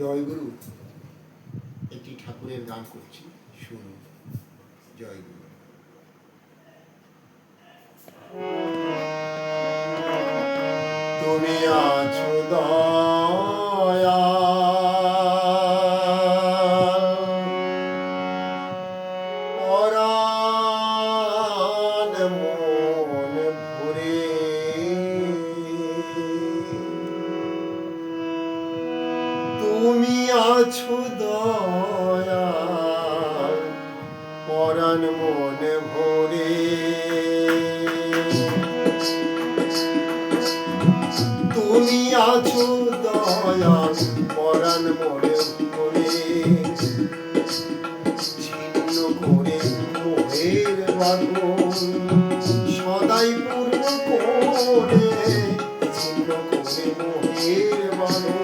জয়গুরু একটি ঠাকুরের গান করছি, শুনুন। জয়গুরু। তুমি আছো দয়াল পরাণ মন ভরে, তুমি আছো দয়াল পরাণ মন ভরে, তুমি আছো দয়াল পরাণ মনে ভরে, ছিন্ন করে মোহের বাঁধন সদাই পূর্ণ করে, ছিন্ন করে মোহের বাঁধন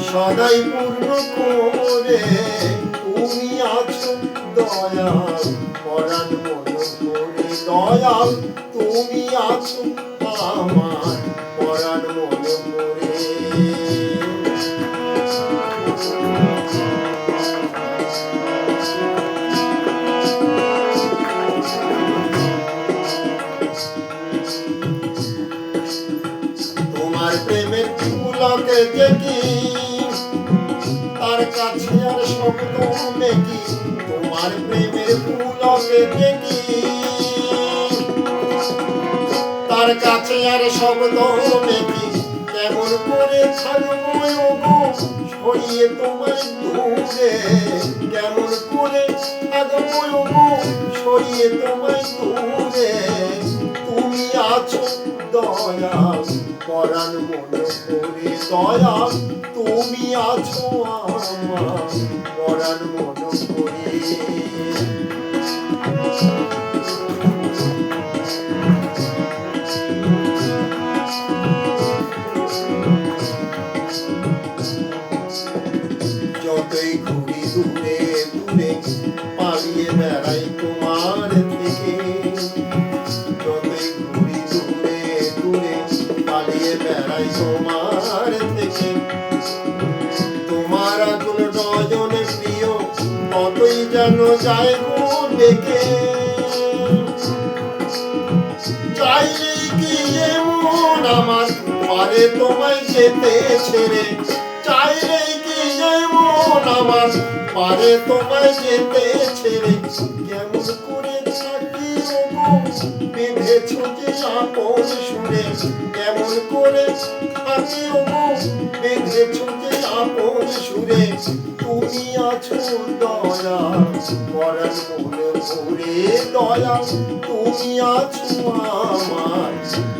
সদাই পূর্ণ করে, তুমি আছো দয়াল পরাণ মনে ভরে, দয়াল তুমি আছো আমার পরাণ মনে ভরে। তোমার প্রেমের পুলকে দেখি তার কাছে আর শব্দ মেকি, তোমার প্রেমের পুলকে দেখি তার কাছে আর শব্দ মেকি, কেমন করে থাকবো ওগো সরিয়ে তোমার দূরে, কেমন করে থাকবো ওগো সরিয়ে তোমার দূরে, তুমি আছো দয়াল পরাণ মনে ভরে, দয়াল তুমি আছো আমার পরাণ মনে ভরে। যতই ঘুরি দূরে দূরে পালিয়ে বেড়াই তোমার থেকে, যতই ঘুরি দূরে দূরে পালিয়ে বেড়াই তোমার থেকে, তোমার আগুন নয়নে প্রিয় কতই যেন যায় গো ডেকে, চাইলেই কি এমন আমার পারে তোমায় যেতে ছেড়ে, চাইলেই কি এমন আমার পারে তোমায় যেতে ছেড়ে, কেমন করে থাকি ওগো বেঁধেছো যে আপন সুরে, কেমন করে থাকি ওগো বেঁধেছো যে আপন সুরে, তুমি আছো দয়াল পরাণ মনে ভরে, দয়াল তুমি আছো আমার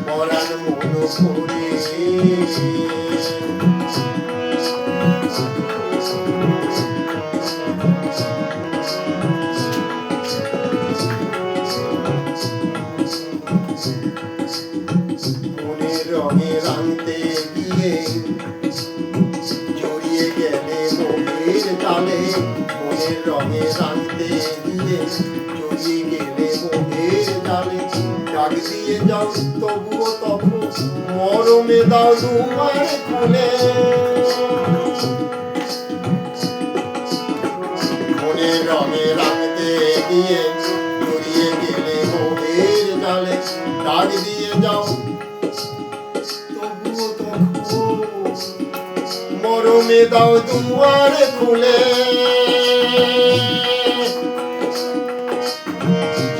পরাণ মনে ভরে। মনের রঙে রাঙতে গিয়ে জড়িয়ে গেলে মোহের জালে, মনের রঙে রাঙতে গিয়ে জড়িয়ে গেলে মোহের জালে, ডাক দিয়ে যাও তবুও তবু মরমে দাও তোমার খুলে, মনের রঙে রাঙতে গিয়ে জড়িয়ে গেলে মোহের জালে, ডাক দিয়ে যাও তবুও তবু মরমে দাও দুয়ার খুলে,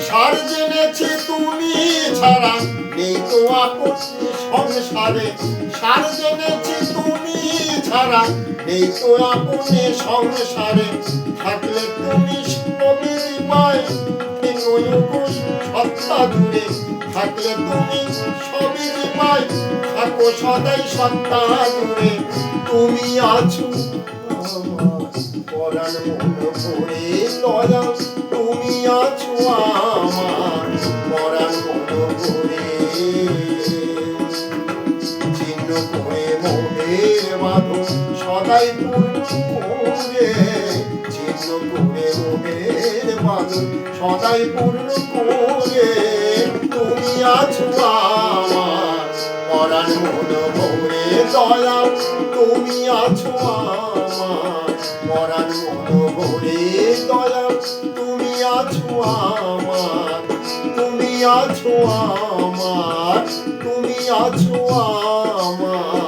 সার জেনেছি তুমি ছাড়া নেই তো আপন সংসারে, সার জেনেছি তুমি ছাড়া নেই তো আপন সংসারে, থাকলে তুমি সবিরিমায় সত্তা জুড়ে, থাকলে তুমি সবিরিমায় থাকো সদাই সত্তা জুড়ে, তুমি আছো আমার পরাণ মনে ভরে, দয়াল তুমি আছো আমার পরাণ মনে ভরে, ছিন্ন করে মোহের বাঁধন সদাই পূর্ণ করে, ছিন্ন করে মোহের বাঁধন সদাই পূর্ণ করে, তুমি আছো আমার পরাণ মনে ভরে, দয়াল তুমি আছো আমার পরাণ মনোহরে দয়াল তুমি আছো আমার তুমি আছো আমার তুমি আছো আমার